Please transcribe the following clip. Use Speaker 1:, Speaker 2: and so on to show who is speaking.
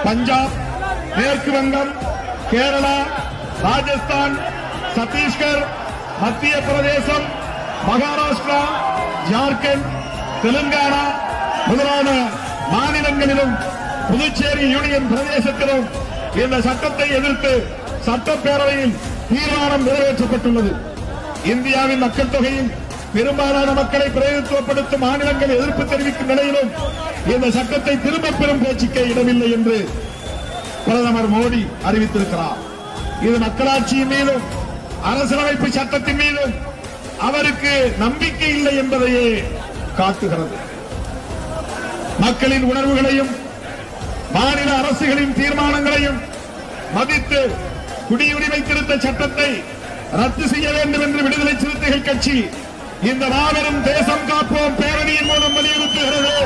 Speaker 1: பஞ்சாப், மேற்கு வங்கம், கேரளா, ராஜஸ்தான், சத்தீஸ்கர், மத்திய பிரதேசம், மகாராஷ்டிரா, ஜார்க்கண்ட், தெலுங்கானா முதலான மாநிலங்களிலும் புதுச்சேரி யூனியன் பிரதேசத்திலும் இந்த சட்டத்தை எதிர்த்து சட்டப்பேரவையில் தீர்மானம் நிறைவேற்றப்பட்டுள்ளது. இந்தியாவின் மக்கள் தொகையில் பெரும்பாலான மக்களை பிரதிநிதித்துவப்படுத்தும் மாநிலங்கள் எதிர்ப்பு தெரிவிக்கும் நிலையிலும் இந்த சட்டத்தை திரும்பப் பெறும் பேச்சுக்கே இடமில்லை என்று பிரதமர் மோடி அறிவித்திருக்கிறார். இது மக்களாட்சியின் மீதும் அரசியலமைப்பு சட்டத்தின் மீதும் அவருக்கு நம்பிக்கை இல்லை என்பதையே காட்டுகிறது. மக்களின் உணர்வுகளையும் மாநில அரசுகளின் தீர்மானங்களையும் மதித்து குடியுரிமை திருத்த சட்டத்தை ரத்து செய்ய வேண்டும் என்று விடுதலை சிறுத்தைகள் கட்சி இந்த மாபெரும் தேசம் காப்போம் பேரணியின் மூலம் வலியுறுத்துகிறது.